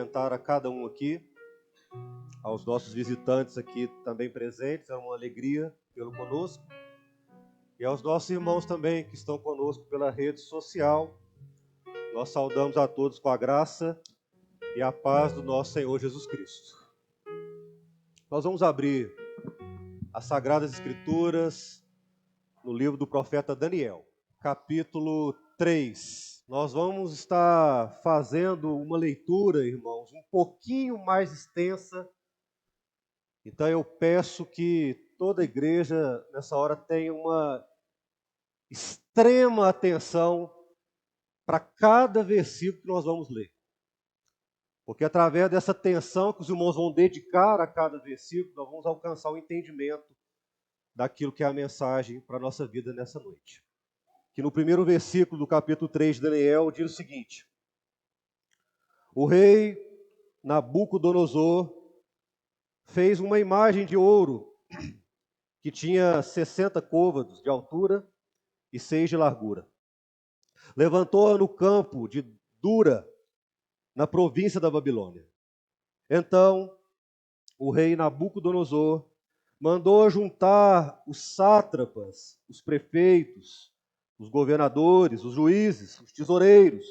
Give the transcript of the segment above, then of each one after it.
cumprimentar a cada um aqui, aos nossos visitantes aqui também presentes, é uma alegria tê-lo conosco, e aos nossos irmãos também que estão conosco pela rede social. Nós saudamos a todos com a graça e a paz do nosso Senhor Jesus Cristo. Nós vamos abrir as Sagradas Escrituras no livro do profeta Daniel, capítulo 3. Nós vamos estar fazendo uma leitura, irmãos, um pouquinho mais extensa. Então eu peço que toda a igreja nessa hora tenha uma extrema atenção para cada versículo que nós vamos ler. Porque através dessa atenção que os irmãos vão dedicar a cada versículo, nós vamos alcançar o entendimento daquilo que é a mensagem para a nossa vida nessa noite. Que no primeiro versículo do capítulo 3 de Daniel diz o seguinte: o rei Nabucodonosor fez uma imagem de ouro que tinha 60 côvados de altura e 6 de largura. Levantou-a no campo de Dura, na província da Babilônia. Então, o rei Nabucodonosor mandou juntar os sátrapas, os prefeitos, os governadores, os juízes, os tesoureiros,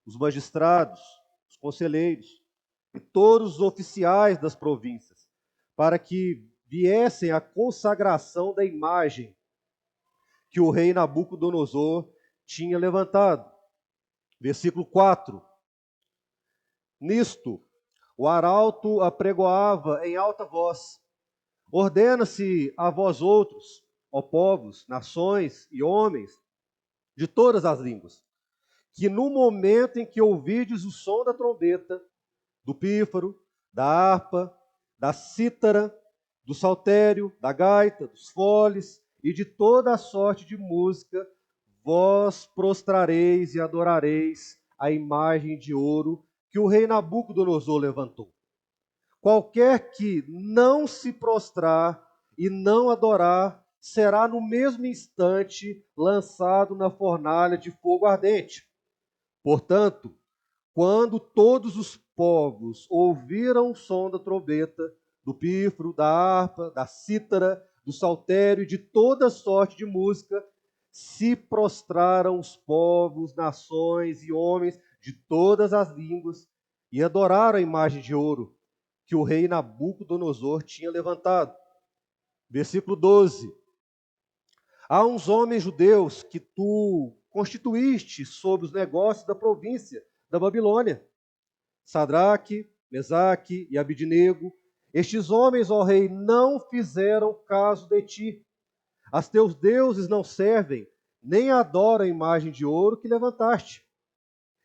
os magistrados, os conselheiros e todos os oficiais das províncias, para que viessem à consagração da imagem que o rei Nabucodonosor tinha levantado. Versículo 4. Nisto, o arauto apregoava em alta voz: ordena-se a vós outros, ó povos, nações e homens de todas as línguas, que no momento em que ouvides o som da trombeta, do pífaro, da harpa, da cítara, do saltério, da gaita, dos foles e de toda a sorte de música, vós prostrareis e adorareis a imagem de ouro que o rei Nabucodonosor levantou. Qualquer que não se prostrar e não adorar, será no mesmo instante lançado na fornalha de fogo ardente. Portanto, quando todos os povos ouviram o som da trombeta, do pífaro, da harpa, da cítara, do saltério e de toda sorte de música, se prostraram os povos, nações e homens de todas as línguas e adoraram a imagem de ouro que o rei Nabucodonosor tinha levantado. Versículo 12. Há uns homens judeus que tu constituíste sobre os negócios da província da Babilônia, Sadraque, Mesaque e Abidnego. Estes homens, ó rei, não fizeram caso de ti. As teus deuses não servem, nem adoram a imagem de ouro que levantaste.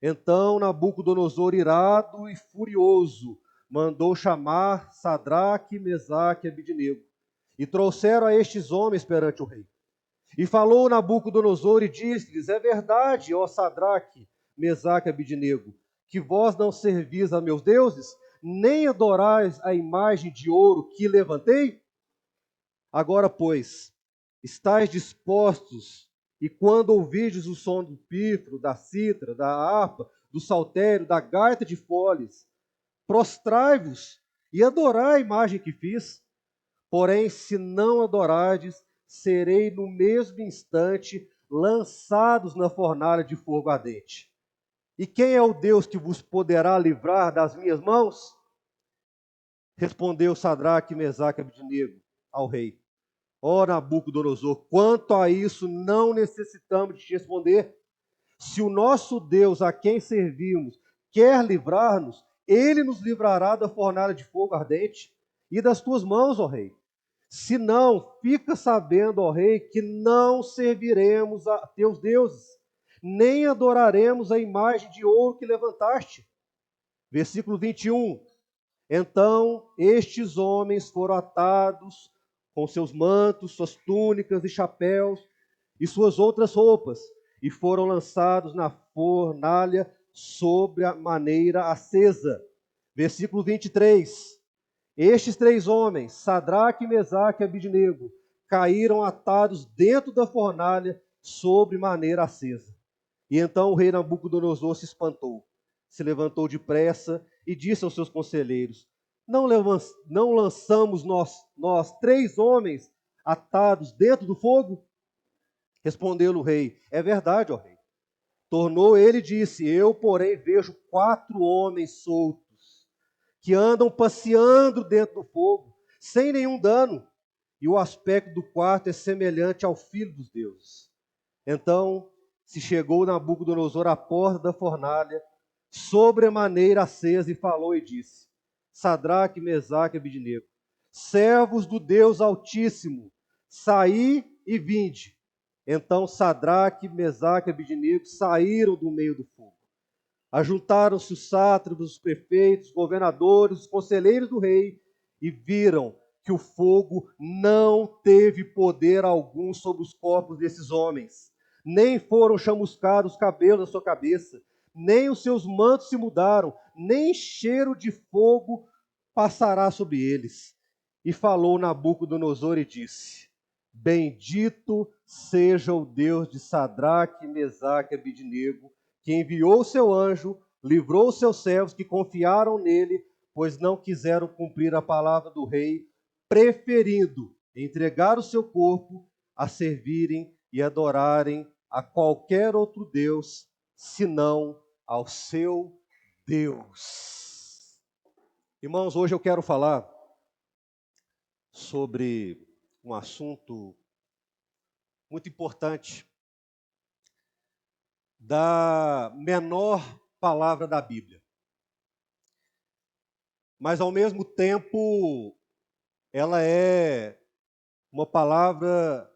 Então Nabucodonosor, irado e furioso, mandou chamar Sadraque, Mesaque e Abidnego, e trouxeram a estes homens perante o rei. E falou Nabucodonosor e disse-lhes: é verdade, ó Sadraque, Mesaque e Abidnego, que vós não servis a meus deuses, nem adorais a imagem de ouro que levantei? Agora, pois, estáis dispostos, e quando ouvirdes o som do pífaro, da cítara, da harpa, do saltério, da gaita de foles, prostrai-vos e adorai a imagem que fiz. Porém, se não adorardes, serei no mesmo instante lançados na fornalha de fogo ardente. E quem é o Deus que vos poderá livrar das minhas mãos? Respondeu Sadraque, Mesaque e Abidnego ao rei: ó Nabucodonosor, quanto a isso não necessitamos de te responder. Se o nosso Deus, a quem servimos, quer livrar-nos, ele nos livrará da fornalha de fogo ardente e das tuas mãos, ó rei. Se não, fica sabendo, ó rei, que não serviremos a teus deuses, nem adoraremos a imagem de ouro que levantaste. Versículo 21. Então estes homens foram atados com seus mantos, suas túnicas e chapéus e suas outras roupas, e foram lançados na fornalha sobre a maneira acesa. Versículo 23. Estes 3 homens, Sadraque, Mesaque e Abidnego, caíram atados dentro da fornalha sobre maneira acesa. E então o rei Nabucodonosor se espantou, se levantou depressa e disse aos seus conselheiros: não lançamos nós 3 homens atados dentro do fogo? Respondeu-lhe o rei: é verdade, ó rei. Tornou ele e disse: eu, porém, vejo 4 homens soltos, que andam passeando dentro do fogo, sem nenhum dano, e o aspecto do quarto é semelhante ao filho dos deuses. Então se chegou Nabucodonosor à porta da fornalha, sobremaneira acesa, e falou e disse: Sadraque, Mesaque e Abidnego, servos do Deus Altíssimo, saí e vinde. Então Sadraque, Mesaque e Abidnego saíram do meio do fogo. Ajuntaram-se os sátrapas, os prefeitos, os governadores, os conselheiros do rei, e viram que o fogo não teve poder algum sobre os corpos desses homens, nem foram chamuscados os cabelos da sua cabeça, nem os seus mantos se mudaram, nem cheiro de fogo passará sobre eles. E falou Nabucodonosor e disse: Bendito seja o Deus de Sadraque, Mesaque e Abidnego, que enviou o seu anjo, livrou os seus servos que confiaram nele, pois não quiseram cumprir a palavra do rei, preferindo entregar o seu corpo a servirem e adorarem a qualquer outro Deus, senão ao seu Deus. Irmãos, hoje eu quero falar sobre um assunto muito importante, da menor palavra da Bíblia. Mas, ao mesmo tempo, ela é uma palavra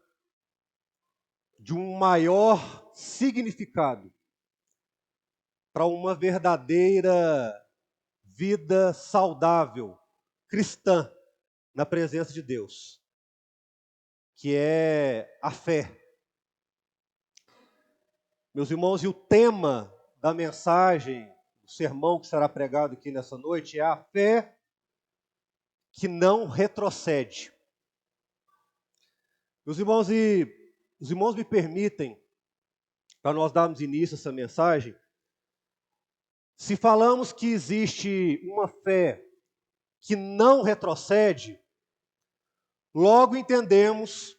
de um maior significado para uma verdadeira vida saudável, cristã, na presença de Deus, que é a fé. Meus irmãos, e o tema da mensagem, do sermão que será pregado aqui nessa noite, é a fé que não retrocede. Meus irmãos, e os irmãos me permitem, para nós darmos início a essa mensagem, se falamos que existe uma fé que não retrocede, logo entendemos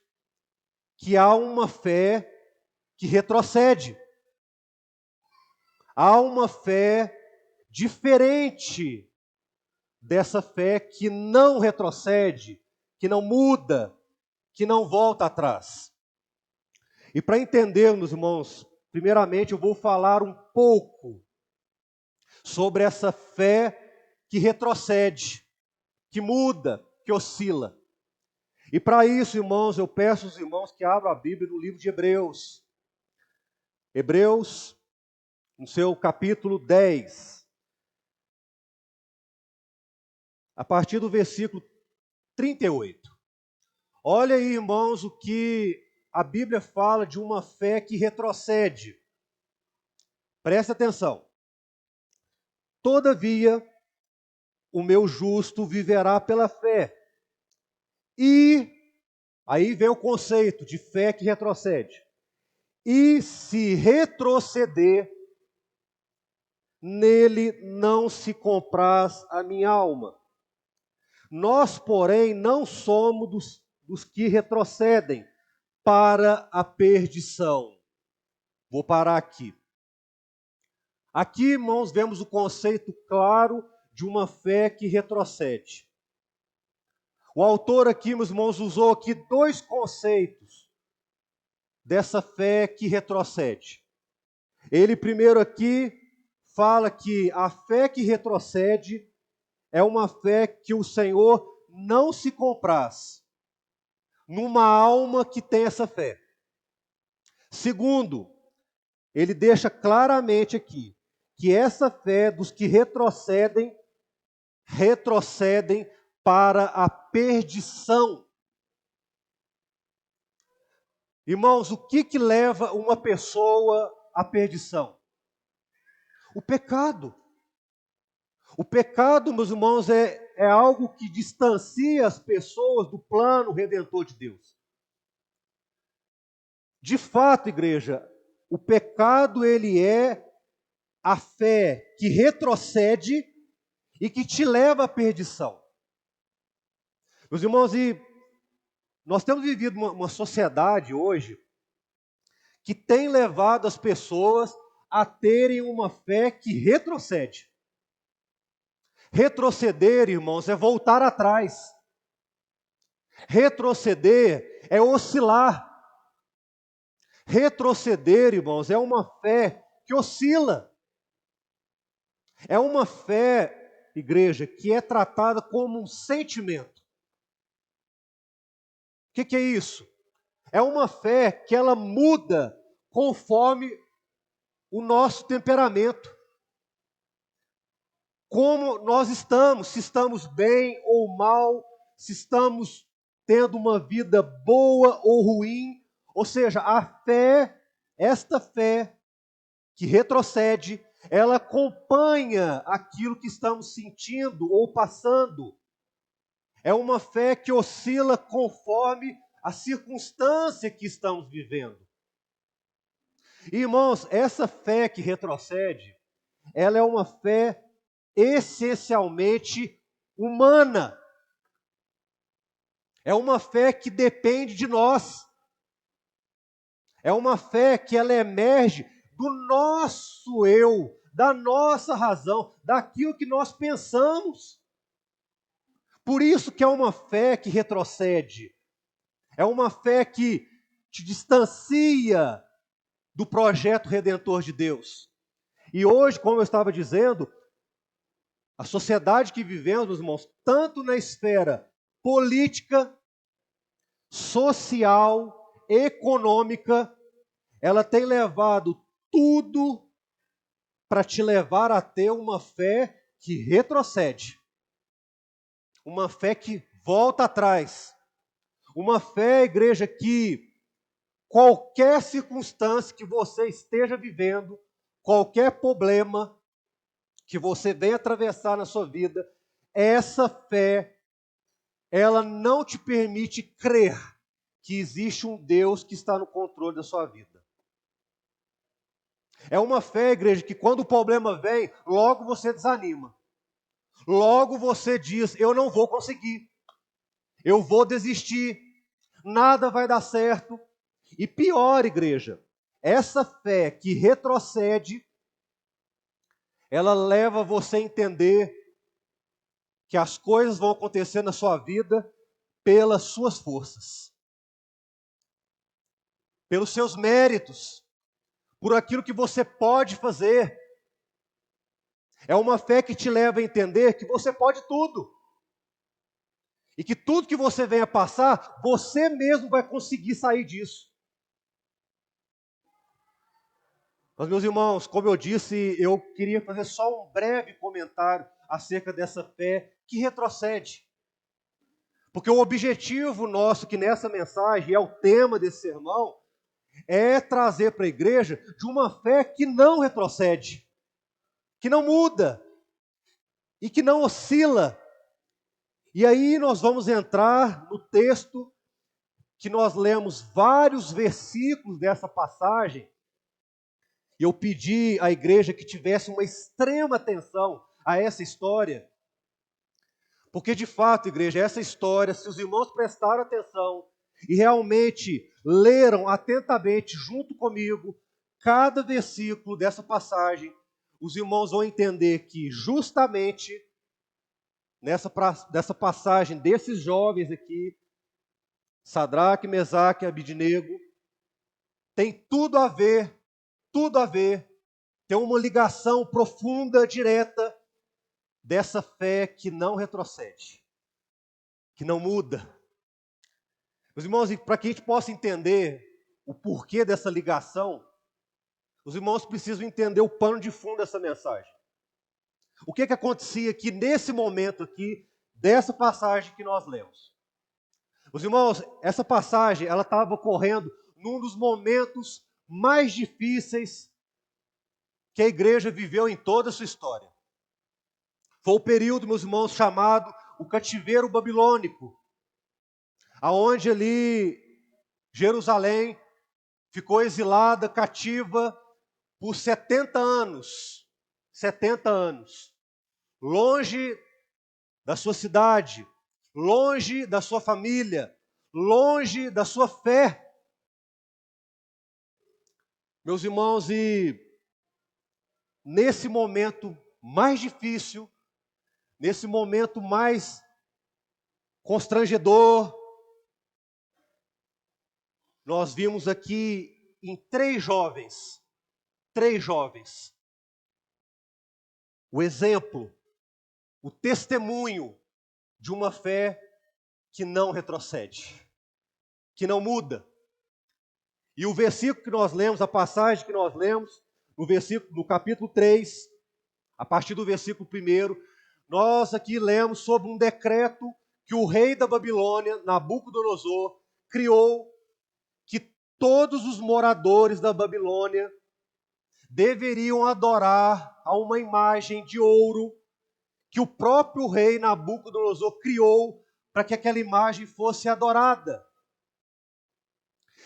que há uma fé que retrocede. Há uma fé diferente dessa fé que não retrocede, que não muda, que não volta atrás. E para entendermos, irmãos, primeiramente eu vou falar um pouco sobre essa fé que retrocede, que muda, que oscila. E para isso, irmãos, eu peço aos irmãos que abram a Bíblia no livro de Hebreus. Hebreus, no seu capítulo 10. A partir do versículo 38. Olha aí, irmãos, o que a Bíblia fala de uma fé que retrocede. Presta atenção. Todavia, o meu justo viverá pela fé. E, aí vem o conceito de fé que retrocede. E se retroceder, nele não se compraz a minha alma. Nós, porém, não somos dos que retrocedem para a perdição. Vou parar aqui. Aqui, irmãos, vemos o conceito claro de uma fé que retrocede. O autor aqui, meus irmãos, usou aqui 2 conceitos dessa fé que retrocede. Ele primeiro aqui fala que a fé que retrocede é uma fé que o Senhor não se compraz numa alma que tem essa fé. Segundo, ele deixa claramente aqui que essa fé dos que retrocedem para a perdição. Irmãos, o que leva uma pessoa à perdição? O pecado. O pecado, meus irmãos, é algo que distancia as pessoas do plano redentor de Deus. De fato, igreja, o pecado ele é a fé que retrocede e que te leva à perdição. Meus irmãos, e nós temos vivido uma sociedade hoje que tem levado as pessoas a terem uma fé que retrocede. Retroceder, irmãos, é voltar atrás. Retroceder é oscilar. Retroceder, irmãos, é uma fé que oscila. É uma fé, igreja, que é tratada como um sentimento. O que é isso? É uma fé que ela muda conforme o nosso temperamento. Como nós estamos, se estamos bem ou mal, se estamos tendo uma vida boa ou ruim. Ou seja, a fé, esta fé que retrocede, ela acompanha aquilo que estamos sentindo ou passando. É uma fé que oscila conforme a circunstância que estamos vivendo. Irmãos, essa fé que retrocede, ela é uma fé essencialmente humana. É uma fé que depende de nós. É uma fé que ela emerge do nosso eu, da nossa razão, daquilo que nós pensamos. Por isso que é uma fé que retrocede. É uma fé que te distancia do projeto redentor de Deus. E hoje, como eu estava dizendo, a sociedade que vivemos, meus irmãos, tanto na esfera política, social, econômica, ela tem levado tudo para te levar a ter uma fé que retrocede. Uma fé que volta atrás. Uma fé, igreja, que qualquer circunstância que você esteja vivendo, qualquer problema que você venha atravessar na sua vida, essa fé, ela não te permite crer que existe um Deus que está no controle da sua vida. É uma fé, igreja, que quando o problema vem, logo você desanima. Logo você diz, eu não vou conseguir. Eu vou desistir. Nada vai dar certo. E pior, igreja, essa fé que retrocede, ela leva você a entender que as coisas vão acontecer na sua vida pelas suas forças, pelos seus méritos, por aquilo que você pode fazer. É uma fé que te leva a entender que você pode tudo. E que tudo que você venha passar, você mesmo vai conseguir sair disso. Mas, meus irmãos, como eu disse, eu queria fazer só um breve comentário acerca dessa fé que retrocede. Porque o objetivo nosso que nessa mensagem, é o tema desse sermão, é trazer para a igreja de uma fé que não retrocede, que não muda e que não oscila. E aí nós vamos entrar no texto que nós lemos vários versículos dessa passagem. E eu pedi à igreja que tivesse uma extrema atenção a essa história. Porque de fato, igreja, essa história, se os irmãos prestaram atenção e realmente leram atentamente junto comigo cada versículo dessa passagem, os irmãos vão entender que justamente nessa passagem desses jovens aqui, Sadraque, Mesaque e Abidnego, tem tudo a ver, tem uma ligação profunda, direta, dessa fé que não retrocede, que não muda. Meus irmãos, para que a gente possa entender o porquê dessa ligação, os irmãos precisam entender o pano de fundo dessa mensagem. O que acontecia aqui nesse momento aqui, dessa passagem que nós lemos? Os irmãos, essa passagem, ela estava ocorrendo num dos momentos mais difíceis que a igreja viveu em toda a sua história. Foi o período, meus irmãos, chamado o cativeiro babilônico, aonde ali Jerusalém ficou exilada, cativa, por 70 anos. 70 anos. longe da sua cidade, longe da sua família, longe da sua fé. Meus irmãos, e nesse momento mais difícil, nesse momento mais constrangedor, nós vimos aqui em três jovens, o exemplo, o testemunho de uma fé que não retrocede, que não muda. E o versículo que nós lemos, a passagem que nós lemos, no capítulo 3, a partir do versículo 1, nós aqui lemos sobre um decreto que o rei da Babilônia, Nabucodonosor, criou, que todos os moradores da Babilônia deveriam adorar a uma imagem de ouro que o próprio rei Nabucodonosor criou para que aquela imagem fosse adorada.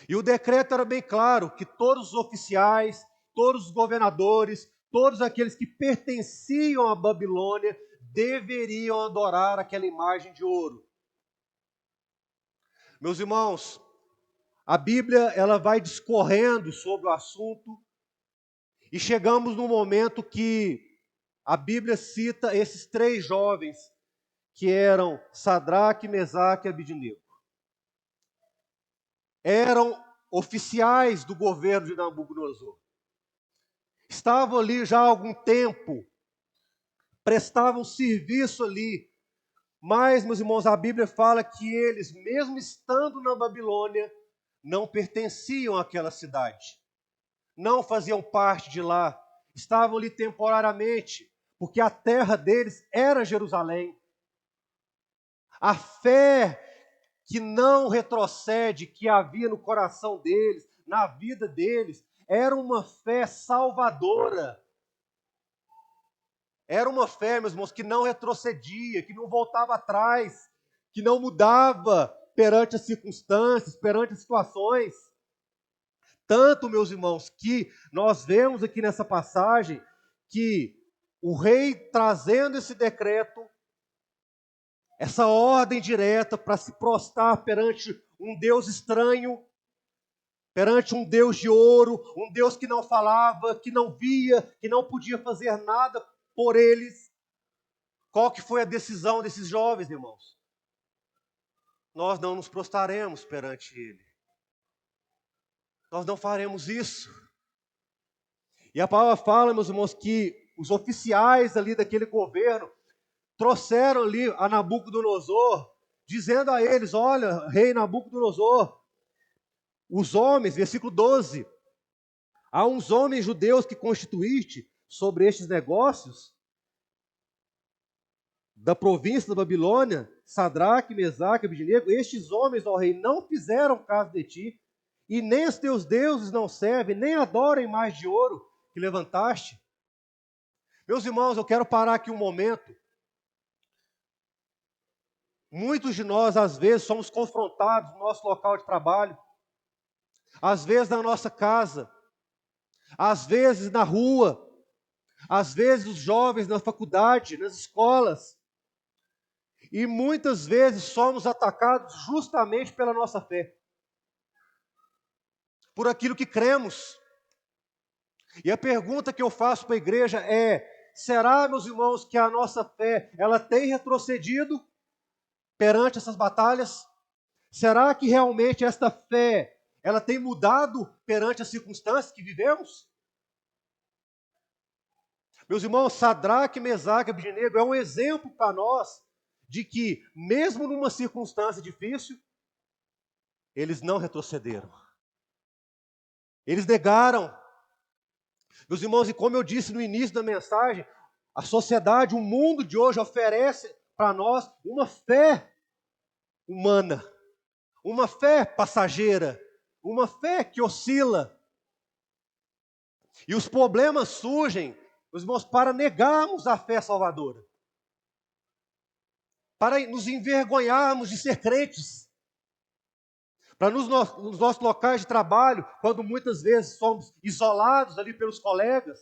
E o decreto era bem claro, que todos os oficiais, todos os governadores, todos aqueles que pertenciam à Babilônia deveriam adorar aquela imagem de ouro. Meus irmãos, a Bíblia ela vai discorrendo sobre o assunto e chegamos no momento que a Bíblia cita esses três jovens que eram Sadraque, Mesaque e Abidnego. Eram oficiais do governo de Nabucodonosor. Estavam ali já há algum tempo, prestavam serviço ali. Mas, meus irmãos, a Bíblia fala que eles, mesmo estando na Babilônia, não pertenciam àquela cidade. Não faziam parte de lá. Estavam ali temporariamente, porque a terra deles era Jerusalém. A fé que não retrocede, que havia no coração deles, na vida deles, era uma fé salvadora. Era uma fé, meus irmãos, que não retrocedia, que não voltava atrás, que não mudava perante as circunstâncias, perante as situações. Tanto, meus irmãos, que nós vemos aqui nessa passagem que o rei trazendo esse decreto, essa ordem direta para se prostrar perante um Deus estranho, perante um Deus de ouro, um Deus que não falava, que não via, que não podia fazer nada por eles. Qual que foi a decisão desses jovens, irmãos? Nós não nos prostraremos perante Ele. Nós não faremos isso. E a palavra fala, meus irmãos, que os oficiais ali daquele governo trouxeram ali a Nabucodonosor, dizendo a eles: olha, rei Nabucodonosor, os homens, versículo 12, há uns homens judeus que constituíste sobre estes negócios da província da Babilônia, Sadraque, Mesaque, Abidnego, estes homens, ó rei, não fizeram caso de ti, e nem os teus deuses não servem, nem adoram a imagem de ouro que levantaste. Meus irmãos, eu quero parar aqui um momento. Muitos de nós, às vezes, somos confrontados no nosso local de trabalho, às vezes na nossa casa, às vezes na rua, às vezes os jovens na faculdade, nas escolas. E muitas vezes somos atacados justamente pela nossa fé, por aquilo que cremos. E a pergunta que eu faço para a igreja é: será, meus irmãos, que a nossa fé ela tem retrocedido perante essas batalhas? Será que realmente esta fé ela tem mudado perante as circunstâncias que vivemos? Meus irmãos, Sadraque, Mesaque e Abidnego é um exemplo para nós de que, mesmo numa circunstância difícil, eles não retrocederam. Eles negaram. Meus irmãos, e como eu disse no início da mensagem, a sociedade, o mundo de hoje oferece para nós uma fé humana, uma fé passageira, uma fé que oscila. E os problemas surgem, meus irmãos, para negarmos a fé salvadora, para nos envergonharmos de ser crentes, para nos nossos locais de trabalho, quando muitas vezes somos isolados ali pelos colegas,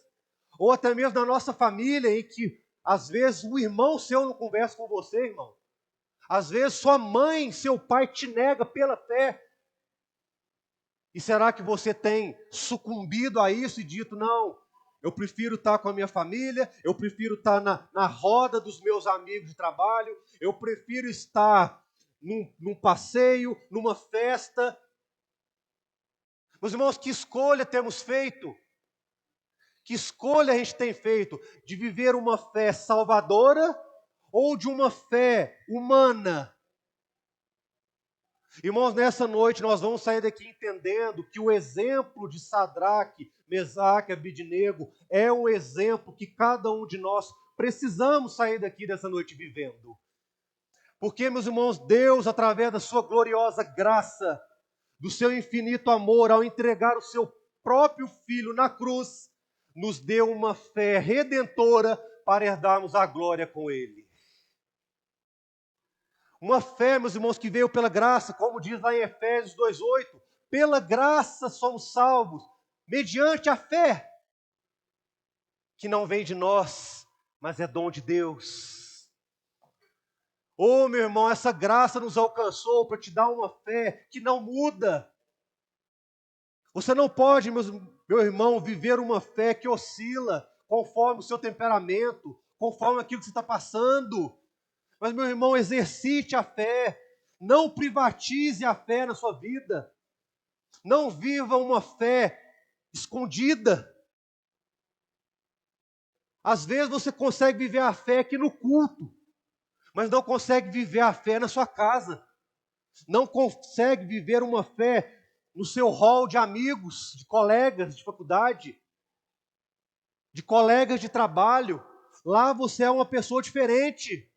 ou até mesmo na nossa família, em que Às vezes o irmão seu não conversa com você, irmão. Às vezes sua mãe, seu pai te nega pela fé. E será que você tem sucumbido a isso e dito, não, eu prefiro estar com a minha família, eu prefiro estar na roda dos meus amigos de trabalho, eu prefiro estar num passeio, numa festa. Meus irmãos, que escolha temos feito? Que escolha a gente tem feito de viver uma fé salvadora ou de uma fé humana? Irmãos, nessa noite nós vamos sair daqui entendendo que o exemplo de Sadraque, Mesaque e Abednego é um exemplo que cada um de nós precisamos sair daqui dessa noite vivendo. Porque, meus irmãos, Deus, através da sua gloriosa graça, do seu infinito amor, ao entregar o seu próprio Filho na cruz, nos deu uma fé redentora para herdarmos a glória com Ele. Uma fé, meus irmãos, que veio pela graça, como diz lá em Efésios 2:8, pela graça somos salvos, mediante a fé, que não vem de nós, mas é dom de Deus. Oh, meu irmão, essa graça nos alcançou para te dar uma fé que não muda. Você não pode, meu irmão, viver uma fé que oscila conforme o seu temperamento, conforme aquilo que você está passando. Mas, meu irmão, exercite a fé. Não privatize a fé na sua vida. Não viva uma fé escondida. Às vezes você consegue viver a fé aqui no culto, mas não consegue viver a fé na sua casa. Não consegue viver uma fé no seu hall de amigos, de colegas de faculdade, de colegas de trabalho. Lá você é uma pessoa diferente.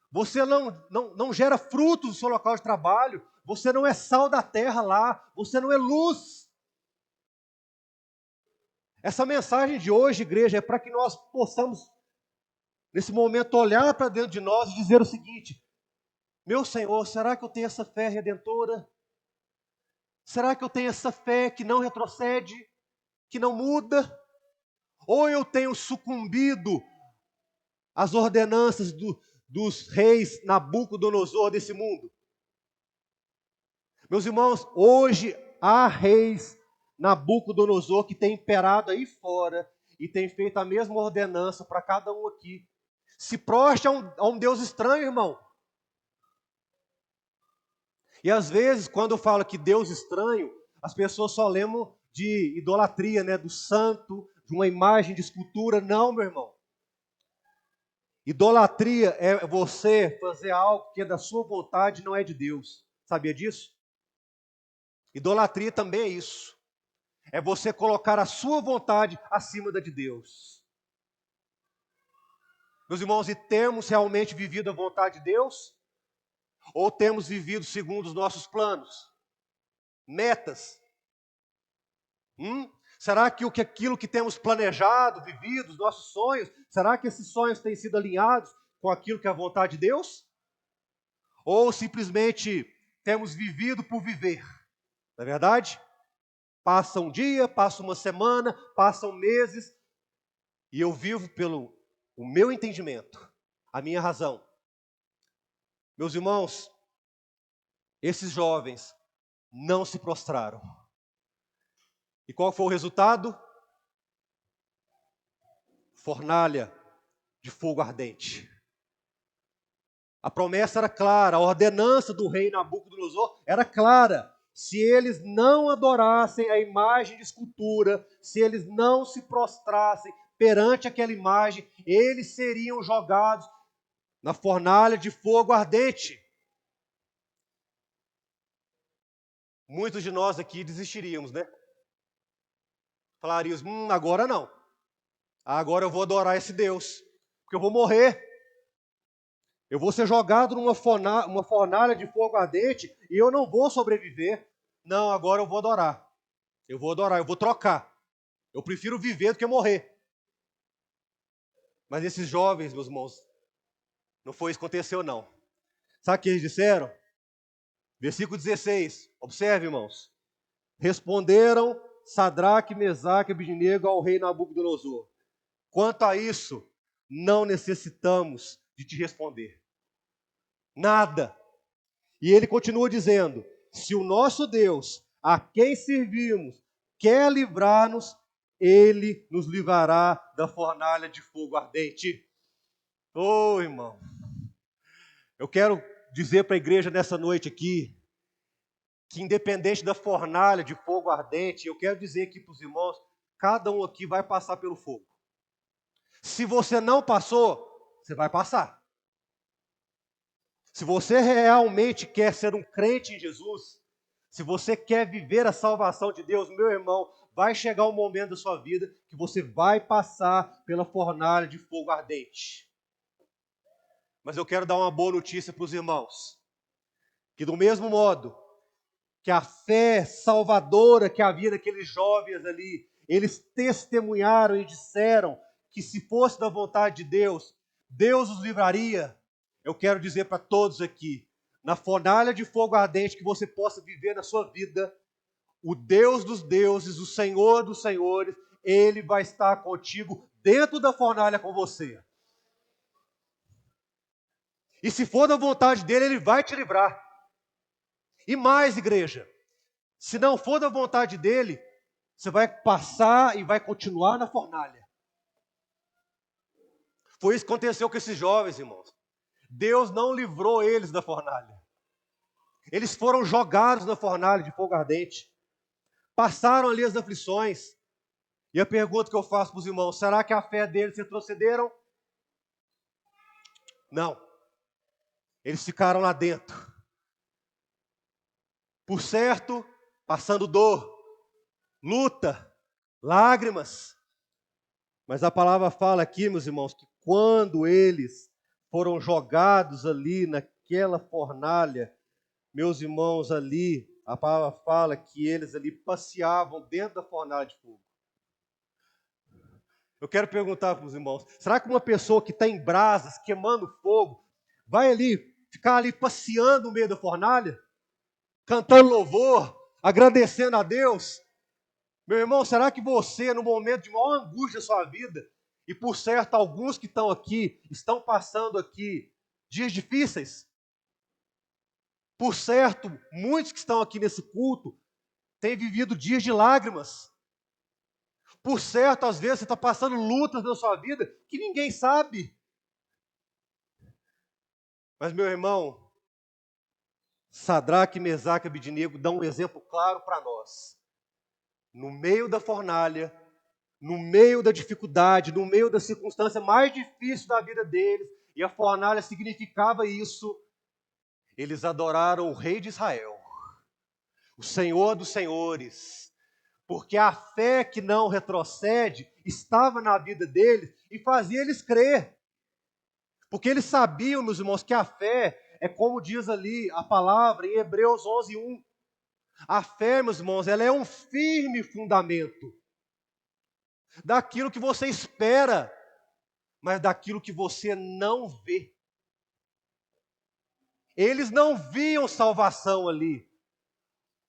Você não gera frutos no seu local de trabalho. Você não é sal da terra lá. Você não é luz. Essa mensagem de hoje, igreja, é para que nós possamos, nesse momento, olhar para dentro de nós e dizer o seguinte: meu Senhor, será que eu tenho essa fé redentora? Será que eu tenho essa fé que não retrocede, que não muda? Ou eu tenho sucumbido às ordenanças dos reis Nabucodonosor desse mundo? Meus irmãos, hoje há reis Nabucodonosor que tem imperado aí fora e tem feito a mesma ordenança para cada um aqui. Se prostre a um Deus estranho, irmão. E às vezes, quando eu falo que Deus estranho, as pessoas só lembram de idolatria, né? Do santo, de uma imagem de escultura. Não, meu irmão. Idolatria é você fazer algo que é da sua vontade e não é de Deus. Sabia disso? Idolatria também é isso. É você colocar a sua vontade acima da de Deus. Meus irmãos, e temos realmente vivido a vontade de Deus? Ou temos vivido segundo os nossos planos? Metas? Será que aquilo que temos planejado, vivido, os nossos sonhos, será que esses sonhos têm sido alinhados com aquilo que é a vontade de Deus? Ou simplesmente temos vivido por viver? Não é verdade? Passa um dia, passa uma semana, passam meses, e eu vivo pelo o meu entendimento, a minha razão. Meus irmãos, esses jovens não se prostraram. E qual foi o resultado? Fornalha de fogo ardente. A promessa era clara, a ordenança do rei Nabucodonosor era clara. Se eles não adorassem a imagem de escultura, se eles não se prostrassem perante aquela imagem, eles seriam jogados na fornalha de fogo ardente. Muitos de nós aqui desistiríamos, né? Falaríamos, agora não. Agora eu vou adorar esse Deus, porque eu vou morrer. Eu vou ser jogado numa fornalha de fogo ardente e eu não vou sobreviver. Não, agora eu vou adorar. Eu vou adorar, eu vou trocar. Eu prefiro viver do que morrer. Mas esses jovens, meus irmãos, não foi isso que aconteceu, não. Sabe o que eles disseram? Versículo 16. Observe, irmãos. Responderam Sadraque, Mesaque e Abednego ao rei Nabucodonosor: quanto a isso, não necessitamos de te responder. Nada. E ele continua dizendo: se o nosso Deus, a quem servimos, quer livrar-nos, ele nos livrará da fornalha de fogo ardente. Oh, irmão, eu quero dizer para a igreja nessa noite aqui, que independente da fornalha de fogo ardente, eu quero dizer aqui para os irmãos, cada um aqui vai passar pelo fogo. Se você não passou, você vai passar. Se você realmente quer ser um crente em Jesus, se você quer viver a salvação de Deus, meu irmão, vai chegar um momento da sua vida que você vai passar pela fornalha de fogo ardente. Mas eu quero dar uma boa notícia para os irmãos, que do mesmo modo que a fé salvadora que havia naqueles jovens ali, eles testemunharam e disseram que se fosse da vontade de Deus, Deus os livraria. Eu quero dizer para todos aqui, na fornalha de fogo ardente que você possa viver na sua vida, o Deus dos deuses, o Senhor dos senhores, Ele vai estar contigo dentro da fornalha com você. E se for da vontade dEle, Ele vai te livrar. E mais, igreja, se não for da vontade dEle, você vai passar e vai continuar na fornalha. Foi isso que aconteceu com esses jovens, irmãos. Deus não livrou eles da fornalha. Eles foram jogados na fornalha de fogo ardente. Passaram ali as aflições. E a pergunta que eu faço para os irmãos, será que a fé deles retrocederam? Não. Eles ficaram lá dentro. Por certo, passando dor, luta, lágrimas. Mas a palavra fala aqui, meus irmãos, que quando eles foram jogados ali naquela fornalha, meus irmãos, ali, a palavra fala que eles ali passeavam dentro da fornalha de fogo. Eu quero perguntar para os irmãos, será que uma pessoa que está em brasas, queimando fogo, vai ali, ficar ali passeando no meio da fornalha? Cantando louvor, agradecendo a Deus? Meu irmão, será que você, no momento de maior angústia da sua vida, e por certo alguns que estão aqui, estão passando aqui dias difíceis? Por certo, muitos que estão aqui nesse culto têm vivido dias de lágrimas. Por certo, às vezes você está passando lutas na sua vida que ninguém sabe. Mas, meu irmão, Sadraque, Mesaque e Abednego dão um exemplo claro para nós. No meio da fornalha, no meio da dificuldade, no meio da circunstância mais difícil da vida deles, e a fornalha significava isso, eles adoraram o Rei de Israel, o Senhor dos senhores, porque a fé que não retrocede estava na vida deles e fazia eles crer. Porque eles sabiam, meus irmãos, que a fé é como diz ali a palavra em Hebreus 11:1. A fé, meus irmãos, ela é um firme fundamento daquilo que você espera, mas daquilo que você não vê. Eles não viam salvação ali.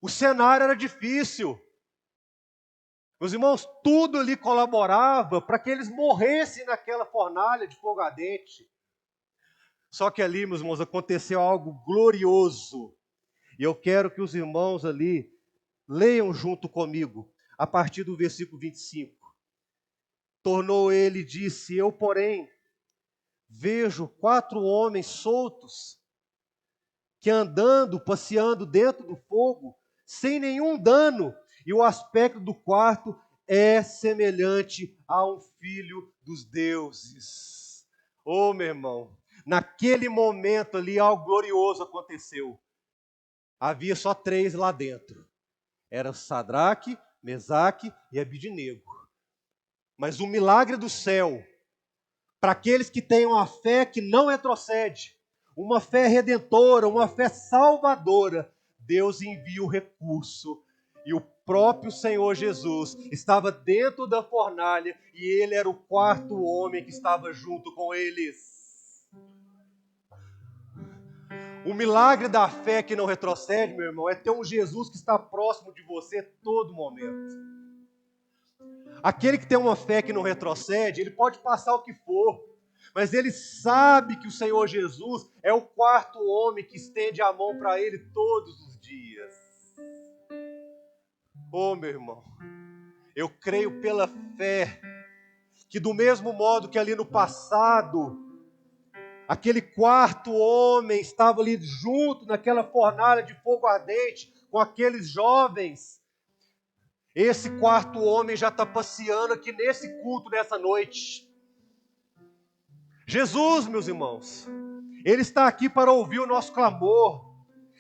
O cenário era difícil. Meus irmãos, tudo ali colaborava para que eles morressem naquela fornalha de fogo ardente. Só que ali, meus irmãos, aconteceu algo glorioso. E eu quero que os irmãos ali leiam junto comigo, a partir do versículo 25. Tornou ele e disse: eu, porém, vejo 4 homens soltos, que andando, passeando dentro do fogo, sem nenhum dano, e o aspecto do quarto é semelhante a um filho dos deuses. Oh, meu irmão, naquele momento ali algo glorioso aconteceu. Havia só 3 lá dentro. Era Sadraque, Mesaque e Abednego. Mas o milagre do céu, para aqueles que têm uma fé que não retrocede, uma fé redentora, uma fé salvadora, Deus envia o recurso. E o próprio Senhor Jesus estava dentro da fornalha e ele era o 4º homem que estava junto com eles. O milagre da fé que não retrocede, meu irmão, é ter um Jesus que está próximo de você a todo momento. Aquele que tem uma fé que não retrocede, ele pode passar o que for. Mas ele sabe que o Senhor Jesus é o quarto homem que estende a mão para ele todos os dias. Oh, meu irmão, eu creio pela fé que do mesmo modo que ali no passado, aquele quarto homem estava ali junto naquela fornalha de fogo ardente com aqueles jovens, esse quarto homem já está passeando aqui nesse culto nessa noite. Jesus, meus irmãos, Ele está aqui para ouvir o nosso clamor,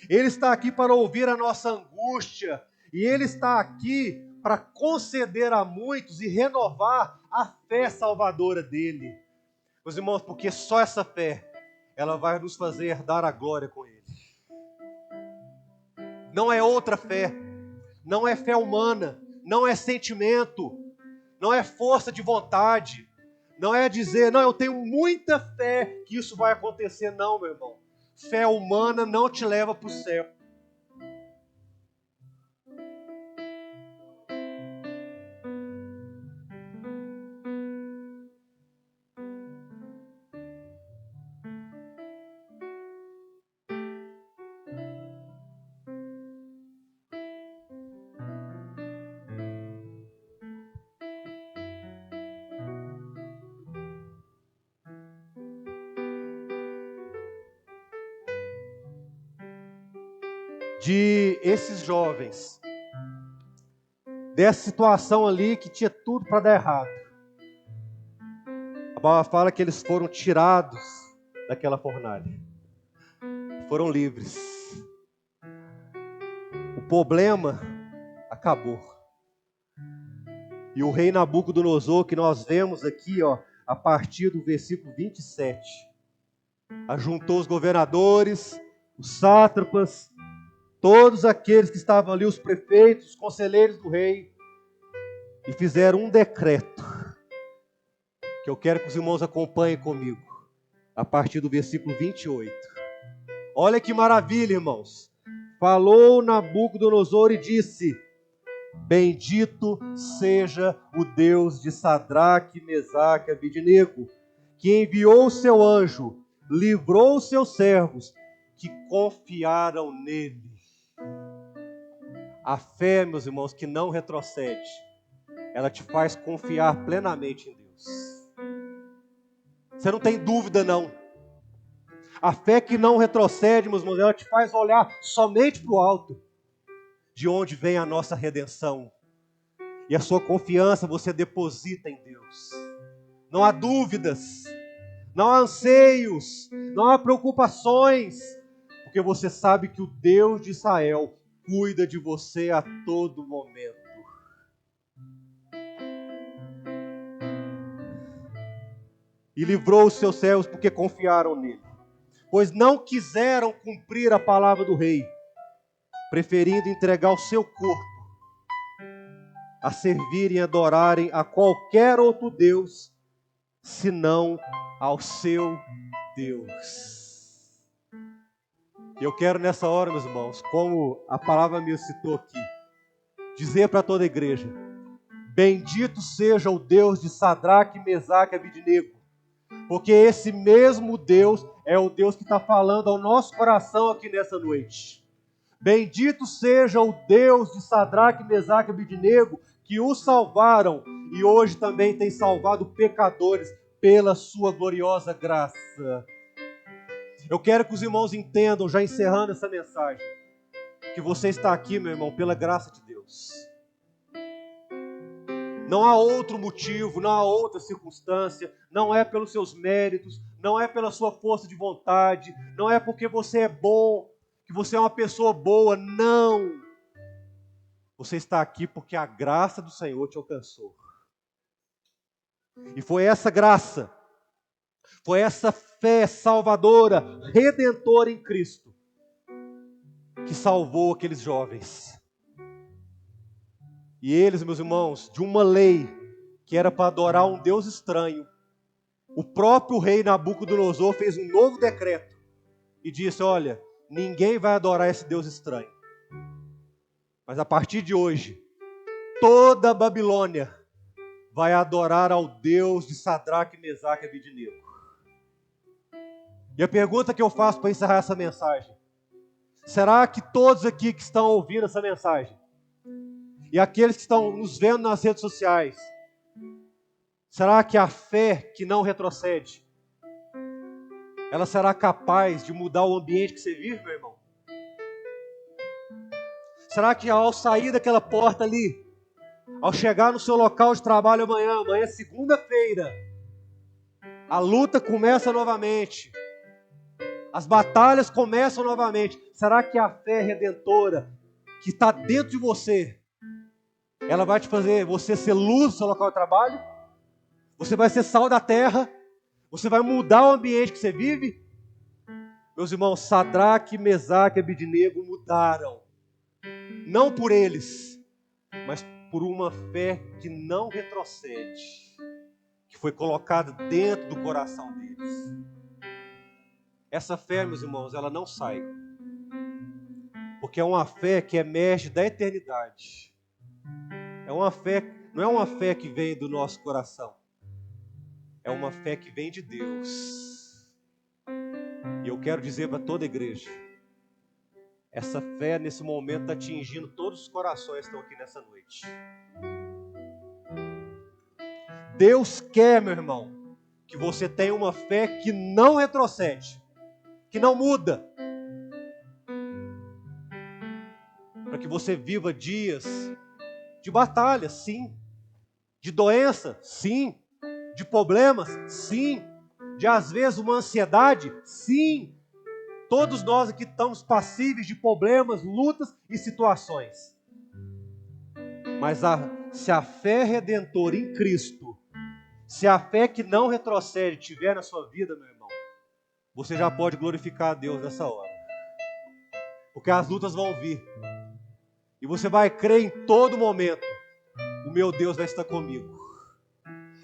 Ele está aqui para ouvir a nossa angústia, e Ele está aqui para conceder a muitos e renovar a fé salvadora dEle. Meus irmãos, porque só essa fé, ela vai nos fazer herdar a glória com Ele. Não é outra fé, não é fé humana, não é sentimento, não é força de vontade, não é dizer, não, eu tenho muita fé que isso vai acontecer. Não, meu irmão. Fé humana não te leva para o céu. De esses jovens, dessa situação ali que tinha tudo para dar errado. A Bíblia fala que eles foram tirados daquela fornalha. Foram livres. O problema acabou. E o rei Nabucodonosor, que nós vemos aqui, ó, a partir do versículo 27, ajuntou os governadores, os sátrapas, todos aqueles que estavam ali, os prefeitos, os conselheiros do rei, e fizeram um decreto, que eu quero que os irmãos acompanhem comigo, a partir do versículo 28. Olha que maravilha, irmãos. Falou Nabucodonosor e disse: bendito seja o Deus de Sadraque, Mesaque e Abednego, que enviou o seu anjo, livrou os seus servos, que confiaram nele. A fé, meus irmãos, que não retrocede, ela te faz confiar plenamente em Deus. Você não tem dúvida, não. A fé que não retrocede, meus irmãos, ela te faz olhar somente para o alto, de onde vem a nossa redenção. E a sua confiança você deposita em Deus. Não há dúvidas, não há anseios, não há preocupações, porque você sabe que o Deus de Israel cuida de você a todo momento. E livrou os seus servos porque confiaram nele, pois não quiseram cumprir a palavra do rei, preferindo entregar o seu corpo a servirem e adorarem a qualquer outro Deus, senão ao seu Deus. Eu quero nessa hora, meus irmãos, como a palavra me citou aqui, dizer para toda a igreja: bendito seja o Deus de Sadraque, Mesaque e Abednego, porque esse mesmo Deus é o Deus que está falando ao nosso coração aqui nessa noite. Bendito seja o Deus de Sadraque, Mesaque e Abednego, que os salvaram e hoje também tem salvado pecadores pela sua gloriosa graça. Eu quero que os irmãos entendam, já encerrando essa mensagem, que você está aqui, meu irmão, pela graça de Deus. Não há outro motivo, não há outra circunstância, não é pelos seus méritos, não é pela sua força de vontade, não é porque você é bom, que você é uma pessoa boa, não. Você está aqui porque a graça do Senhor te alcançou. E foi essa graça, foi essa fé salvadora, redentora em Cristo, que salvou aqueles jovens. E eles, meus irmãos, de uma lei que era para adorar um Deus estranho, o próprio rei Nabucodonosor fez um novo decreto e disse: olha, ninguém vai adorar esse Deus estranho. Mas a partir de hoje, toda a Babilônia vai adorar ao Deus de Sadraque, Mesaque e Abednego. E a pergunta que eu faço para encerrar essa mensagem: será que todos aqui que estão ouvindo essa mensagem, e aqueles que estão nos vendo nas redes sociais, será que a fé que não retrocede, ela será capaz de mudar o ambiente que você vive, meu irmão? Será que ao sair daquela porta ali, ao chegar no seu local de trabalho amanhã é segunda-feira, a luta começa novamente, as batalhas começam novamente, será que a fé redentora que está dentro de você, ela vai te fazer você ser luz no seu local de trabalho? Você vai ser sal da terra? Você vai mudar o ambiente que você vive? Meus irmãos, Sadraque, Mesaque e Abednego mudaram. Não por eles, mas por uma fé que não retrocede, que foi colocada dentro do coração deles. Essa fé, meus irmãos, ela não sai. Porque é uma fé que emerge da eternidade. É uma fé, não é uma fé que vem do nosso coração. É uma fé que vem de Deus. E eu quero dizer para toda a igreja, essa fé nesse momento está atingindo todos os corações que estão aqui nessa noite. Deus quer, meu irmão, que você tenha uma fé que não retrocede, que não muda. Para que você viva dias de batalha, sim. De doença, sim. De problemas, sim. De às vezes uma ansiedade, sim. Todos nós aqui estamos passíveis de problemas, lutas e situações. Mas se a fé redentora em Cristo, se a fé que não retrocede estiver na sua vida, meu irmão, você já pode glorificar a Deus nessa hora. Porque as lutas vão vir. E você vai crer em todo momento: o meu Deus vai estar comigo.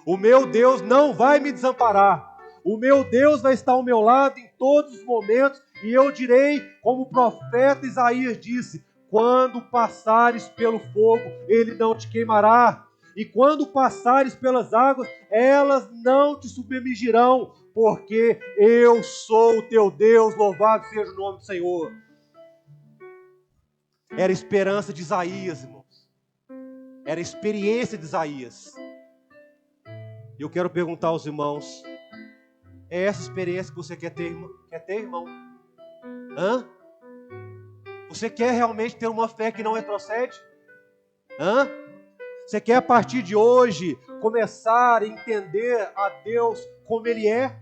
O meu Deus não vai me desamparar. O meu Deus vai estar ao meu lado em todos os momentos. E eu direi, como o profeta Isaías disse: quando passares pelo fogo, ele não te queimará. E quando passares pelas águas, elas não te submergirão, porque eu sou o teu Deus, louvado seja o nome do Senhor. Era a esperança de Isaías, irmãos. Era a experiência de Isaías. E eu quero perguntar aos irmãos: é essa experiência que você quer ter, irmão? Hã? Você quer realmente ter uma fé que não retrocede? Hã? Você quer a partir de hoje começar a entender a Deus como Ele é?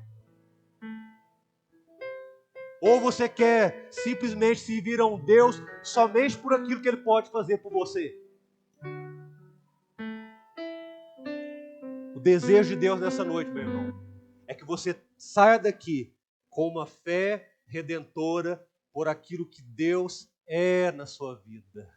Ou você quer simplesmente servir a um Deus somente por aquilo que Ele pode fazer por você? O desejo de Deus nessa noite, meu irmão, é que você saia daqui com uma fé redentora por aquilo que Deus é na sua vida.